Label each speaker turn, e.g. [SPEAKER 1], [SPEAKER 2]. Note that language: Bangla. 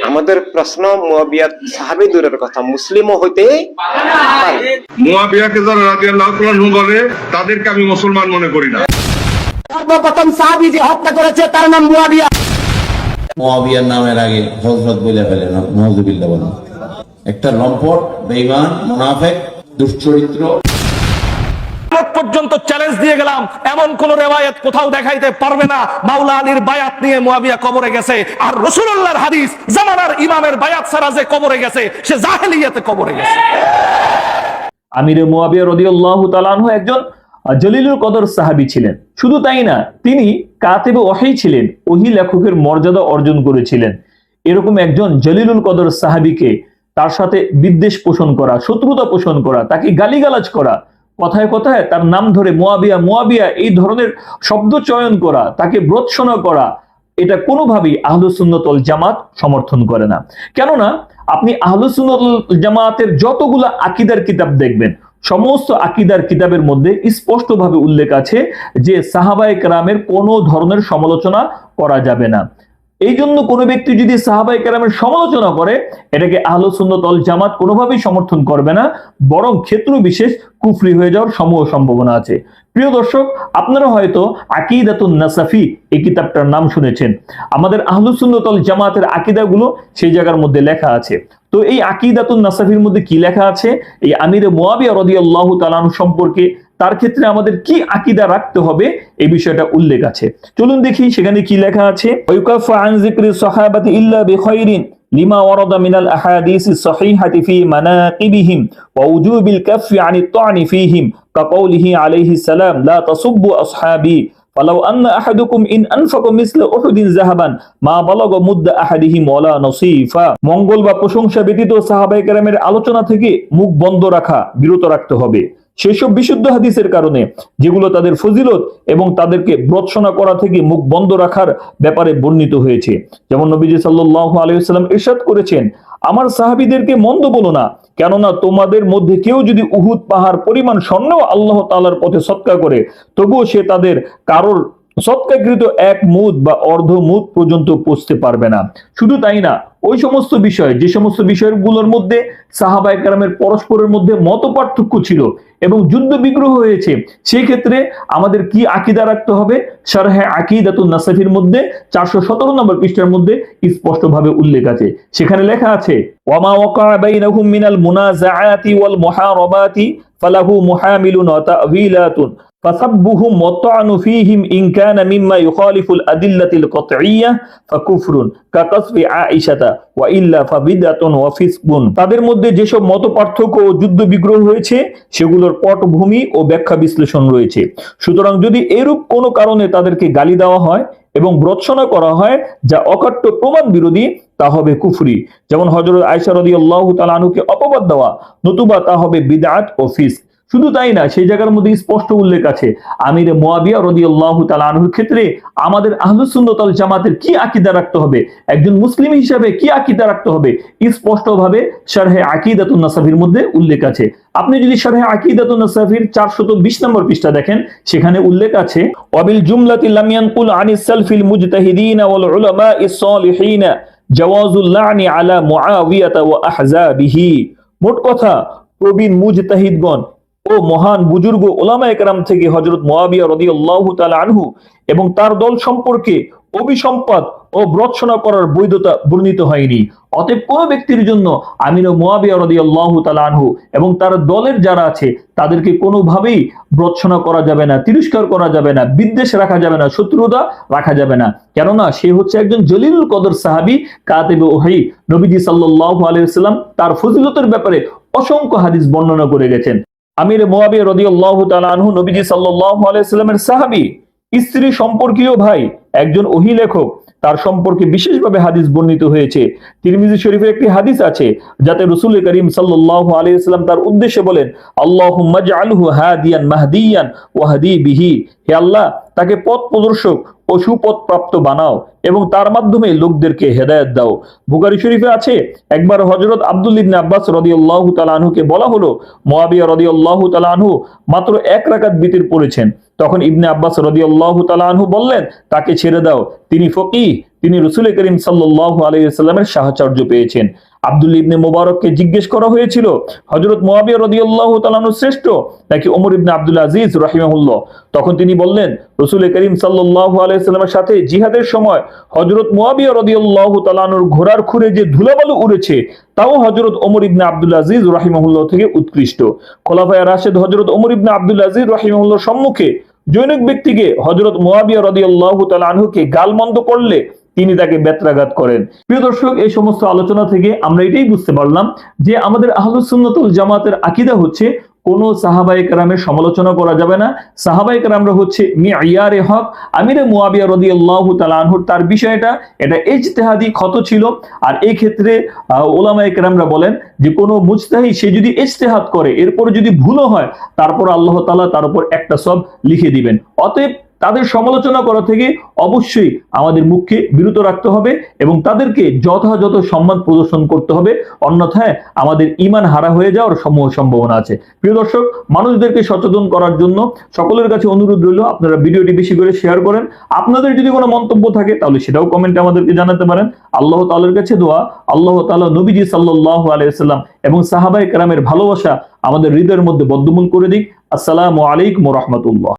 [SPEAKER 1] আমাদের প্রশ্ন, মুয়াবিয়া সাহাবী দূরের কথা, মুসলিমও হইতে পারে।
[SPEAKER 2] মুয়াবিয়াকে যারা রাদিয়াল্লাহু তাআলা আনহু বলে তাদেরকে আমি মুসলমান মনে করি না।
[SPEAKER 3] সর্বপ্রথম সাহাবী যে হত্যা করেছে তার নাম মুয়াবিয়া।
[SPEAKER 4] মুয়াবিয়ার নামের আগে হযরত বলে ফেলেন, নাউযুবিল্লাহ বলেন। একটা লম্পট, বেঈমান, মুনাফিক, দুশ্চরিত্র।
[SPEAKER 5] পর্যন্ত চ্যালেঞ্জ দিয়ে গেলাম, এমন কোন রিওয়ায়াত কোথাও দেখাইতে পারবে না মাওলা আলীর বায়াত নিয়ে মুয়াবিয়া কবরে গেছে, আর রাসূলুল্লাহর হাদিস জামানার ইমামের বায়াত ছাড়া যে কবরে গেছে সে জাহেলিয়াতে কবরে গেছে। আমিরে মুয়াবিয়া রাদিয়াল্লাহু তাআলা আনহু একজন জলিলুল কদর সাহাবী ছিলেন। শুধু তাই না, তিনি কাতিবে ওহী ছিলেন, ওহী লেখকের মর্যাদা অর্জন করেছিলেন। এরকম একজন জলিলুল কদর সাহাবীকে তার সাথে বিদ্বেষ পোষণ করা, শত্রুতা পোষণ করা, তাকে গালিগালাজ করা, কথায় কথায় তার নাম ধরে মুয়াবিয়া মুয়াবিয়া এই ধরনের শব্দ চয়ন করা, তাকে ভর্ৎসনা করা, এটা কোনোভাবেই আহলুস সুন্নাত ওয়াল জামাত সমর্থন করে না। কেননা আপনি আহলুস সুন্নাত ওয়াল জামাতের যতগুলো আকীদার কিতাব দেখবেন, সমস্ত আকীদার কিতাবের মধ্যে স্পষ্টভাবে উল্লেখ আছে যে সাহাবায়ে কেরামের কোনো ধরনের সমালোচনা করা যাবে না। এই জন্য কোনো ব্যক্তি যদি সাহাবায়ে কেরামের সমালোচনা করে, এটাকে আহলুস সুন্নাত ওয়াল জামাত কোনোভাবেই সমর্থন করবে না, বরং ক্ষেত্র বিশেষ কুফরি হয়ে যাওয়ার সম্ভাবনা আছে। প্রিয় দর্শক, আপনারা হয়তো আকীদাতুন নাসাফি এই কিতাবটার নাম শুনেছেন। আমাদের আহলুস সুন্নাত ওয়াল জামাতের আকীদাগুলো সেই জায়গার মধ্যে লেখা আছে। তো এই আকীদাতুন নাসাফির মধ্যে কি লেখা আছে, এই আমিরে মুয়াবিয়া রাদিয়াল্লাহু তাআলা আনহু সম্পর্কে, তার ক্ষেত্রে আমাদের কি আকীদা রাখতে হবে এই বিষয়টা উল্লেখ আছে। চলুন দেখি সেখানে কি লেখা আছে। ওয়াকাফা আন যিকরি সাহাবাতি ইল্লা বিখাইরিন লিমা ওয়ারাদা মিনাল আহাদিসিস সহিহাতি ফি মানাকিবিহিম ওয়া উজুবিল কাফফি আনিত তা'নি ফীহিম কাকাউলিহি আলাইহিস সালাম লা তাসুব্বু আসহাবি ফালাউ আন্না আহাদুকুম ইন আনফাকা মিসলা উহুদিন যাহাবান মা বালাগা মুদ্দা আহাদিহিম ওয়ালা নসীফা। মঙ্গল বা প্রশংসা ব্যতীত সাহাবায়ে কেরামের আলোচনা থেকে মুখ বন্ধ রাখা, বিরত রাখতে হবে। সেসব বিশুদ্ধ হাদিসের কারণে যেগুলো তাদের ফজিলত এবং তাদেরকে ভর্ৎসনা করা থেকে মুখ বন্ধ রাখার ব্যাপারে বর্ণিত হয়েছে। যেমন নবীজি সাল্লাল্লাহু আলাইহি ওয়াসাল্লাম ইরশাদ করেছেন, আমার সাহাবীদেরকে মন্দ বলো না, কেননা তোমাদের মধ্যে কেউ যদি উহুদ পাহাড় পরিমাণ স্বর্ণ আল্লাহ তাআলার পথে সদকা করে, তবুও সে তাদের কারোর সদকাকৃত এক মুদ বা অর্ধ মুদ পর্যন্ত পৌঁছতে পারবে না। শুধু তাই না, ওই সমস্ত বিষয়, যে সমস্ত বিষয়গুলোর মধ্যে সাহাবায়ে কেরামের পরস্পরের মধ্যে মত পার্থক্য ছিল এবং যুদ্ধ বিগ্রহ হয়েছে, সেই ক্ষেত্রে আমাদের কি আকীদা রাখতে হবে, শারহে আকীদাতুন নাসাফির মধ্যে 417 নম্বর পৃষ্ঠার মধ্যে স্পষ্টভাবে উল্লেখ আছে। সেখানে লেখা আছে, ওয়ামা ওয়াকা বাইনাহুম মিনাল মুনাজাআতি ওয়াল মুহারাবাতি ফালাহু মুহামিলুন ওয়া তা'ওয়িলাতুন فسبهم والطعن فيهم إن كان مما يخالف الأدلة القطعية فكفر كقصف عائشة وإلا فبدعة وفسق। তাদের মধ্যে যেসব মত পার্থক্য ও যুদ্ধ বিগ্রহ হয়েছে সেগুলোর পটভূমি ও ব্যাখ্যা বিশ্লেষণ রয়েছে। সুতরাং যদি এরূপ কোনো কারণে তাদেরকে গালি দেওয়া হয় এবং ভর্ৎসনা করা হয় যা অকাট্য প্রমাণ বিরোধী, তা হবে কুফরি। যেমন হযরত আয়েশা রাদিয়াল্লাহু তাআলা আনহুকে অপবাদ দেওয়া, নতুবা তা হবে বিদআত ও ফিসক। শুধু তাই না, সেই জায়গার মধ্যে স্পষ্ট উল্লেখ আছে আমিরে মুয়াবিয়া রাদিয়াল্লাহু তাআলা আনহুর ক্ষেত্রে আমাদের আহলুস সুন্নাত ওয়াল জামাতের কি আকীদা রাখতে হবে, একজন মুসলিম হিসেবে কি আকীদা রাখতে হবে, স্পষ্টভাবে শারহে আকীদাতুন নাসাফির মধ্যে উল্লেখ আছে। আপনি যদি শারহে আকীদাতুন নাসাফির 420 নম্বর পৃষ্ঠা দেখেন, সেখানে উল্লেখ আছে, ওয়াবিল জুমলাতি লাম ইয়ানকুল আনিস সালফিল মুজতাহিদিন ওয়াল উলামাইস সালিহিন জাওয়াজুল লা'নি আলা মুআবিয়া ওয়া আহজাবিহি। মোট কথা, প্রবীণ মুজতাহিদগণ ও মহান বুজুর্গ উলামায়ে কেরাম থেকে হযরত মুয়াবিয়া রাদিয়াল্লাহু তাআলা আনহু এবং তার দল সম্পর্কে অভিসম্পাত ও ভর্ৎসনা করার বৈধতা বর্ণিত হয়নি। অতএব কোন ব্যক্তির জন্য আমির মুয়াবিয়া রাদিয়াল্লাহু তাআলা আনহু এবং তার দলের যারা আছে তাদেরকে কোনোভাবেই ভর্ৎসনা করা যাবে না, তিরস্কার করা যাবে না, বিদ্বেষ রাখা যাবে না, শত্রুতা রাখা যাবে না। কেননা সে হচ্ছে একজন জলিলুল কদর সাহাবী, কাতিবে ওহী। নবীজি সাল্লাল্লাহু আলাইহি ওয়াসাল্লাম তার ফজিলতের ব্যাপারে অসংখ্য হাদিস বর্ণনা করে গেছেন। আমির মুয়াবিয়া রাদিয়াল্লাহু তাআলা আনহু নবীজি সাল্লাল্লাহু আলাইহি ওয়াসাল্লামের সাহাবী, স্ত্রী সম্পর্কীয় ভাই, একজন ওহী লেখক। তার সম্পর্কে বিশেষভাবে হাদিস বর্ণিত হয়েছে। তিরমিজি শরীফে একটি হাদিস আছে যাতে রাসূল করিম সাল্লাল্লাহু আলাইহি ওয়াসাল্লাম তার উদ্দেশ্যে বলেন, আল্লাহুম্মা জাআলহু হাদিয়ান মাহদিয়ান ওয়া হাদি বিহি, হে আল্লাহ, তাকে পথ প্রদর্শক ও সুপথ প্রাপ্ত বানাও এবং তার মাধ্যমে লোকদেরকে হেদায়েত দাও। বুখারী শরীফে আছে, একবার হযরত আব্দুল্লাহ ইবনে আব্বাস রাদিয়াল্লাহু তাআলা আনহুকে বলা হলো মুয়াবিয়া রাদিয়াল্লাহু তাআলা আনহু মাত্র 1 রাকাত বিতির পড়েছেন। তখন ইবনে আব্বাস রাদিয়াল্লাহু তাআলা আনহু বললেন, তাকে ছেড়ে দাও, তিনি ফকিহ,
[SPEAKER 6] তিনি রাসূল করিম সাল্লাল্লাহু আলাইহি ওয়াসাল্লামের সাহচর্য পেয়েছেন। আব্দুল্লাহ ইবনে মুবারককে জিজ্ঞেস করা হয়েছিল হযরত মুয়াবিয়া রাদিয়াল্লাহু তাআলা আনহু শ্রেষ্ঠ নাকি ওমর ইবনে আব্দুল আজিজ রাহিমাহুল্লাহ। তখন তিনি বললেন রাসূল করিম সাল্লাল্লাহু আলাইহি ওয়াসাল্লামের সাথে জিহাদের সময় হযরত মুয়াবিয়া রাদিয়াল্লাহু তাআলা আনহুর ঘোড়ার খুরে যে ধুলাবালু উড়েছে তাও হযরত ওমর ইবনে আব্দুল আজিজ রাহিমাহুল্লাহ থেকে উৎকৃষ্ট। খোলাফায়ে রাশিদ হযরত ওমর ইবনে আব্দুল আজিজ রাহিমাহুল্লাহর সম্মুখে জনৈক ব্যক্তিকে হযরত মুয়াবিয়া রাদিয়াল্লাহু তাআলা আনহুকে গালমন্দ করলে তিনি তাকে বেত্রাঘাত করেন। প্রিয় দর্শক, এই সমস্ত আলোচনা থেকে আমরা এটাই বুঝতে পারলাম যে আমাদের আহলুস সুন্নাত ওয়াল জামাতের আকীদা হচ্ছে কোন সাহাবায়ে কেরামের সমালোচনা করা যাবে না। সাহাবায়ে কেরামরা হচ্ছে মিয়ারে হক। আমিরে মুয়াবিয়া রাদিয়াল্লাহু তাআলা আনহু তার বিষয়টা এটা ইজতিহাদি খত ছিল। আর এই ক্ষেত্রে উলামায়ে কেরামরা বলেন যে কোন মুজতাহিদ সে যদি ইজতিহাদ করে এরপর যদি ভুলও হয় তারপর আল্লাহ তাআলা তার উপর একটা সওয়াব লিখে দিবেন। অতএব তাদের সমালোচনা করা থেকে অবশ্যই আমাদের মুখকে বিরত রাখতে হবে এবং তাদেরকে যথাযথ সম্মান প্রদর্শন করতে হবে, অন্যথায় আমাদের ঈমান হারা হয়ে যাওয়ার সম্ভাবনা আছে। প্রিয় দর্শক, মানুষদেরকে সচেতন করার জন্য সকলের কাছে অনুরোধ রইল আপনারা ভিডিওটি বেশি করে শেয়ার করেন। আপনাদের যদি কোনো মন্তব্য থাকে তাহলে সেটাও কমেন্টে আমাদেরকে জানাতে পারেন। আল্লাহ তাআলার কাছে দোয়া, আল্লাহ তাআলা নবীজি সাল্লাল্লাহু আলাইহি ওয়াসাল্লাম এবং সাহাবায়ে কেরামের ভালোবাসা আমাদের হৃদয়ের মধ্যে বদ্ধমূল করে দিক। আসসালামু আলাইকুম ওয়া রাহমাতুল্লাহ।